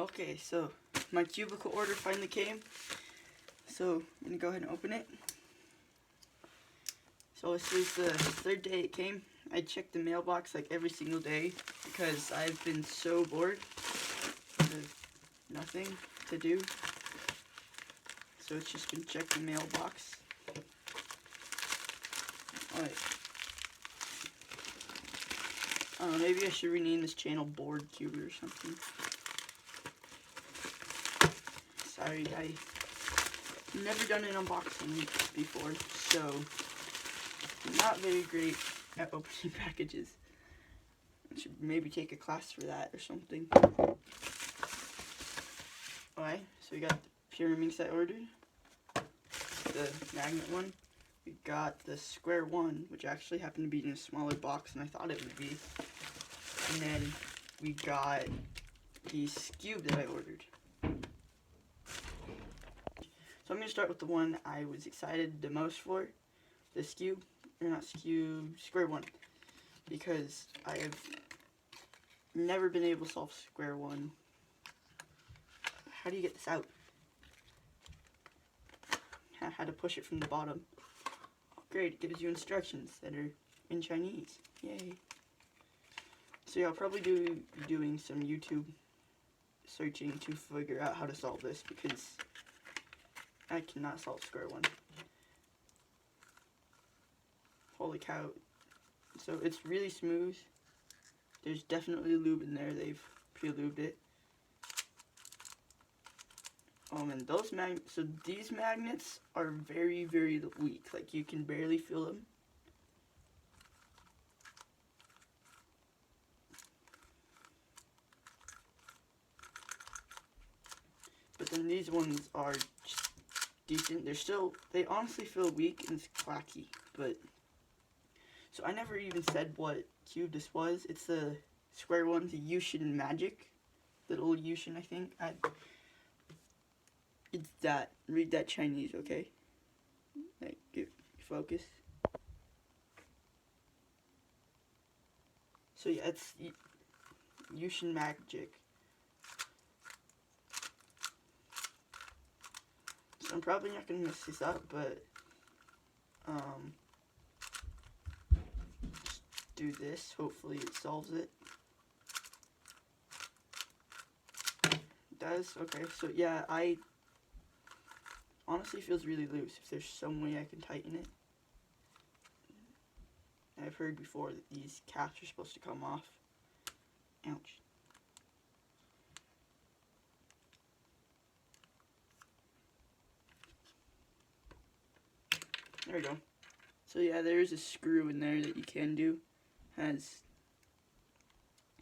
Okay, so my Cubicle order finally came. So I'm gonna go ahead and open it. So this is the third day it came. I checked the mailbox like every single day because I've been so bored with nothing to do. So it's just been checking the mailbox. Alright. I don't know, maybe I should rename this channel Bored Cuber or something. Sorry, I've never done an unboxing before, so I'm not very great at opening packages. I should maybe take a class for that or something. Alright, so we got the Pyraminx I ordered, the magnet one. We got the square one, which actually happened to be in a smaller box than I thought it would be. And then we got the SKEWB that I ordered. So I'm going to start with the one I was excited the most for, the SKEWB, or not SKEWB, square one, because I have never been able to solve square one. How do you get this out? I had to push it from the bottom. Oh, great, it gives you instructions that are in Chinese. Yay. So yeah, I'll probably be doing some YouTube searching to figure out how to solve this, because I cannot solve square one. Holy cow. So it's really smooth. There's definitely lube in there. They've pre-lubed it. And those so these magnets are very, very weak. Like, you can barely feel them. But then these ones are just decent. They honestly feel weak and clacky, but so I never even said what cube this was. It's the square one, the YUXIN Magic, little YUXIN, I think. It's that. Read that Chinese, okay? Like, focus. So yeah, it's YUXIN Magic. So I'm probably not gonna mess this up, but just do this. Hopefully it solves it. It does. Okay. So yeah, honestly feels really loose. If there's some way I can tighten it. I've heard before that these caps are supposed to come off. Ouch. There we go. So yeah, there's a screw in there that you can do. You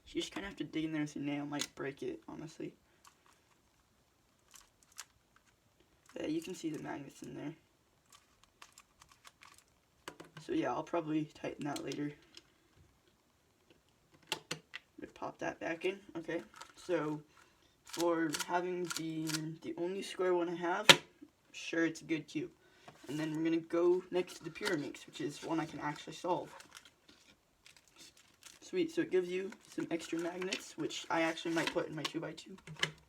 just kind of have to dig in there with your nail, might break it, honestly. Yeah, you can see the magnets in there. So yeah, I'll probably tighten that later. Pop that back in. Okay, so for having the only square one I have, sure, it's a good cube. And then we're gonna go next to the Pyraminx, which is one I can actually solve. Sweet, so it gives you some extra magnets, which I actually might put in my 2x2,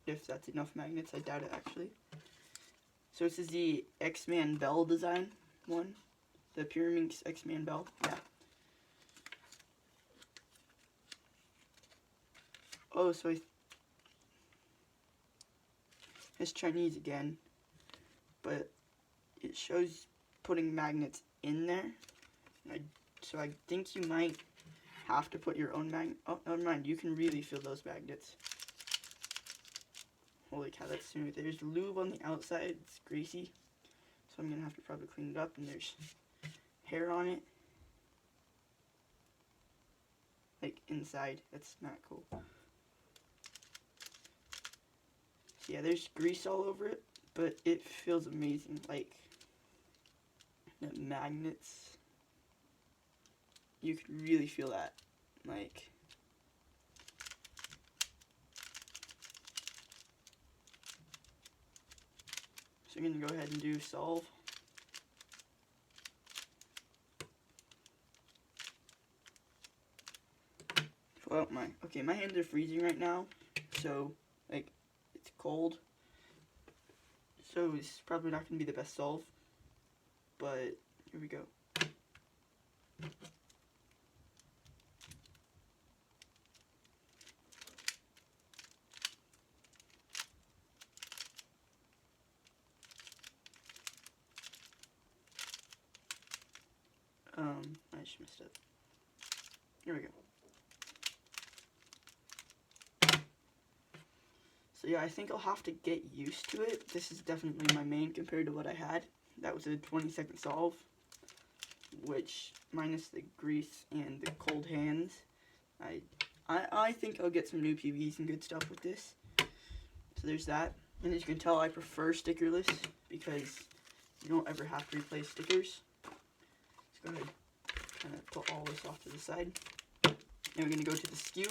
if that's enough magnets. I doubt it, actually. So this is the X-MAN Bell design one, the Pyraminx X-MAN Bell, yeah. Oh, so it's Chinese again, but it shows putting magnets in there. So I think you might have to put your own magnet. Oh, never mind. You can really feel those magnets. Holy cow, that's smooth. There's lube on the outside. It's greasy, so I'm gonna have to probably clean it up. And there's hair on it, like inside. That's not cool. So yeah, there's grease all over it, but it feels amazing. Like, the magnets, you can really feel that. Like, so I'm gonna go ahead and do solve. Well, my hands are freezing right now, so like it's cold. So it's probably not going to be the best solve. But here we go. I just messed up. Here we go. So yeah, I think I'll have to get used to it. This is definitely my main compared to what I had. That was a 20-second solve, which minus the grease and the cold hands, I think I'll get some new PVs and good stuff with this. So there's that. And as you can tell, I prefer stickerless because you don't ever have to replace stickers. Let's go ahead and kind of put all this off to the side. Now we're going to go to the skew.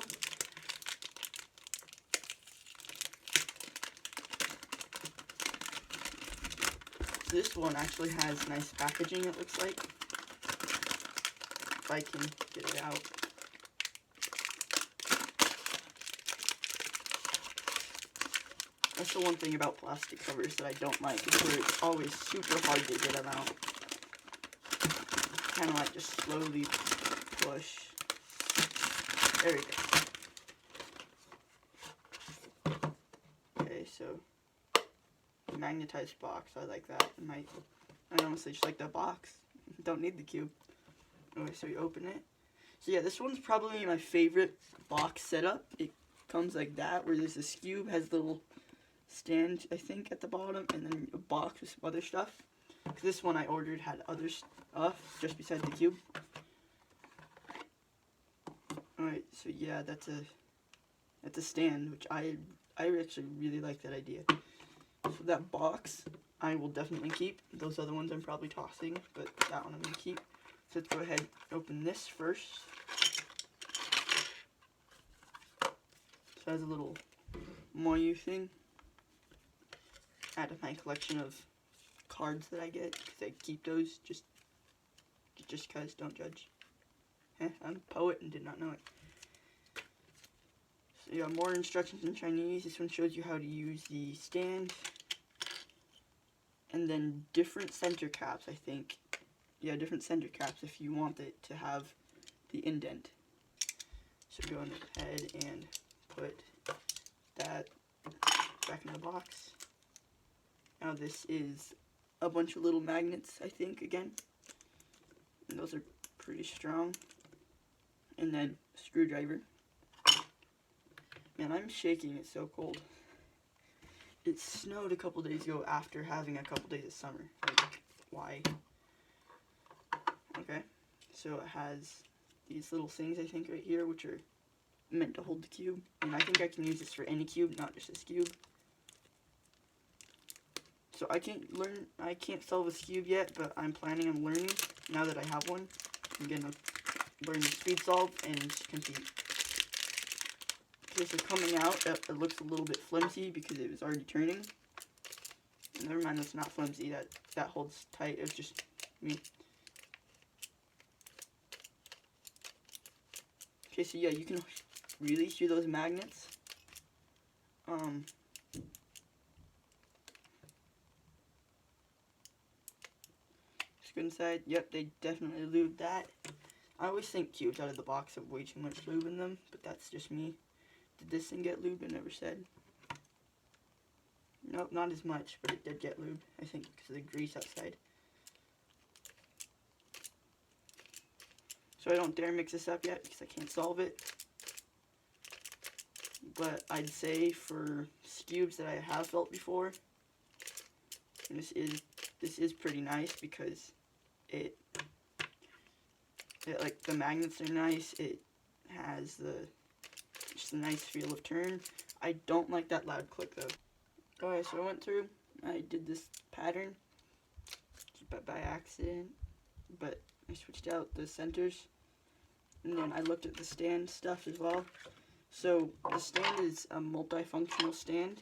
This one actually has nice packaging, it looks like. If I can get it out. That's the one thing about plastic covers that I don't like, is where it's always super hard to get them out. Kind of like just slowly push. There we go. Okay, so magnetized box, I like that. I honestly just like that box. Don't need the cube. Okay, so you open it. So yeah, this one's probably my favorite box setup. It comes like that, where there's this cube, has little stand, I think, at the bottom, and then a box with some other stuff. This one I ordered had other stuff just beside the cube. Alright, so yeah, that's a stand, which I actually really like that idea. So that box I will definitely keep. Those other ones I'm probably tossing, but that one I'm going to keep. So let's go ahead and open this first. So it has a little MOYU thing. Add to my collection of cards that I get, because I keep those just because, don't judge. I'm a poet and did not know it. So yeah, more instructions in Chinese. This one shows you how to use the stand. And then different center caps, I think. Yeah, different center caps if you want it to have the indent. So go ahead and put that back in the box. Now this is a bunch of little magnets, I think, again. And those are pretty strong. And then a screwdriver. Man, I'm shaking, it's so cold. It snowed a couple days ago after having a couple days of summer. Like, why? Okay, so it has these little things, I think, right here, which are meant to hold the cube. And I think I can use this for any cube, not just this cube. So I can't solve this cube yet, but I'm planning on learning now that I have one. I'm gonna learn the speed solve and compete. Okay, so coming out, it looks a little bit flimsy because it was already turning. Never mind, it's not flimsy. That holds tight. It was just me. Okay, so yeah, you can really hear those magnets. Let's go inside. Yep, they definitely lubed that. I always think cubes out of the box have way too much lube in them, but that's just me. Did this thing get lube? It never said. Nope, not as much, but it did get lube, I think, because of the grease outside. So I don't dare mix this up yet, because I can't solve it. But I'd say for skewbs that I have felt before, this is pretty nice, because it like, the magnets are nice. It has just a nice feel of turn. I don't like that loud click though. Alright, so I went through, I did this pattern by accident, but I switched out the centers, and then I looked at the stand stuff as well. So the stand is a multifunctional stand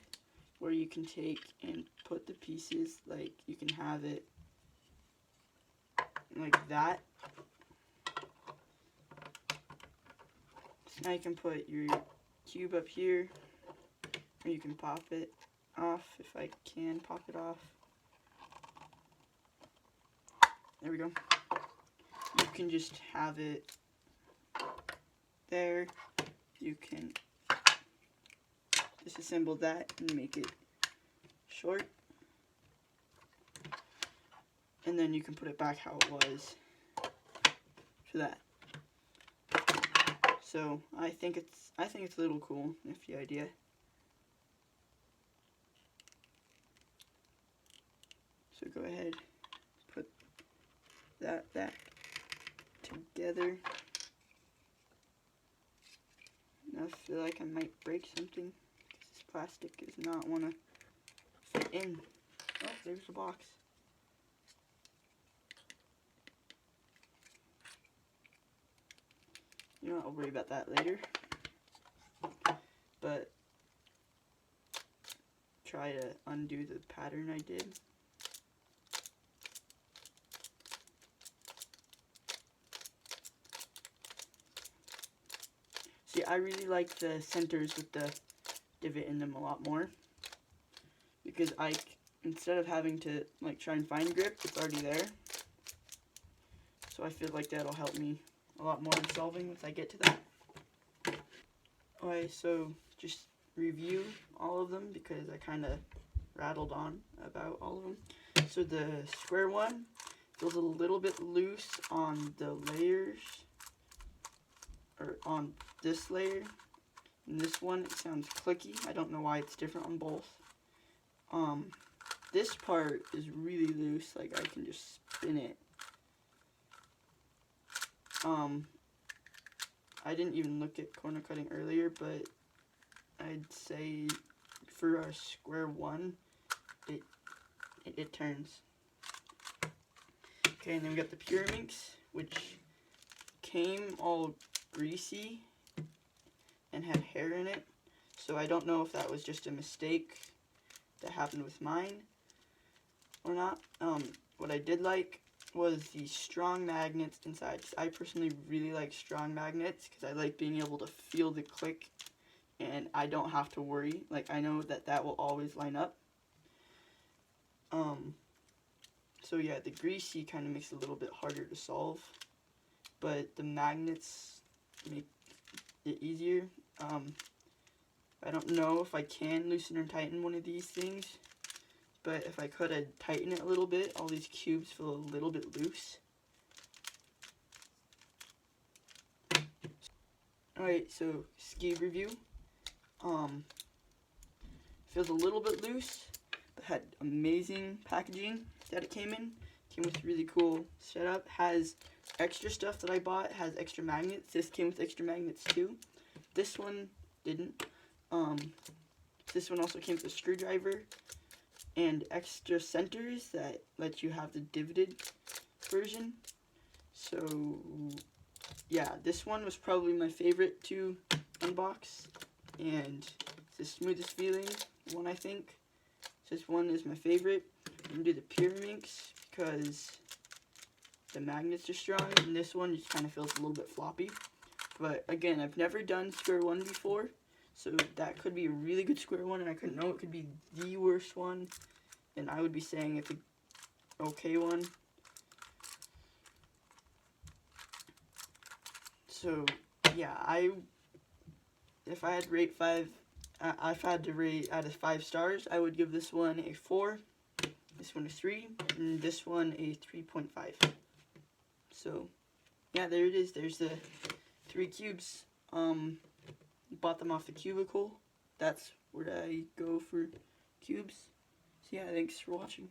where you can take and put the pieces, like you can have it like that. So now you can put your cube up here, You can pop it off if I can pop it off. There we go. You can just have it there. You can disassemble that and make it short. And then you can put it back how it was for that. So I think it's a little cool, nifty idea. So go ahead, put that back together. And I feel like I might break something because this plastic does not want to fit in. Oh, there's the box. You know, I'll worry about that later. But try to undo the pattern I did. See, I really like the centers with the divot in them a lot more, because instead of having to like try and find grip, it's already there. So I feel like that'll help me a lot more in solving once I get to that. Alright, so just review all of them because I kind of rattled on about all of them. So the square one feels a little bit loose on the layers, or on this layer. And this one, it sounds clicky. I don't know why it's different on both. This part is really loose, like I can just spin it. I didn't even look at corner cutting earlier, but I'd say for our square one, it turns. Okay, and then we got the Pyraminx, which came all greasy and had hair in it. So I don't know if that was just a mistake that happened with mine or not. What I did like was the strong magnets inside. I personally really like strong magnets because I like being able to feel the click and I don't have to worry. Like, I know that will always line up. So yeah, the greasy kind of makes it a little bit harder to solve, but the magnets make it easier. I don't know if I can loosen or tighten one of these things, but if I could, I'd tighten it a little bit. All these cubes feel a little bit loose. Alright, so SKEWB review. Feels a little bit loose, but had amazing packaging that it came in. Came with really cool setup. Has extra stuff that I bought. Has extra magnets. This came with extra magnets too. This one didn't. This one also came with a screwdriver and extra centers that let you have the divoted version. So yeah, this one was probably my favorite to unbox, and it's the smoothest feeling one, I think. This one is my favorite. I'm gonna do the Pyraminx because the magnets are strong, and this one just kind of feels a little bit floppy. But again, I've never done square one before, so that could be a really good square one, and I couldn't know it could be the worst one, and I would be saying it's a okay one. So yeah, if I had to rate if I had to rate out of 5 stars, I would give this one a 4, this one a 3, and this one a 3.5. So yeah, there it is. There's the 3 cubes. Bought them off the Cubicle. That's where I go for cubes. So yeah, thanks for watching.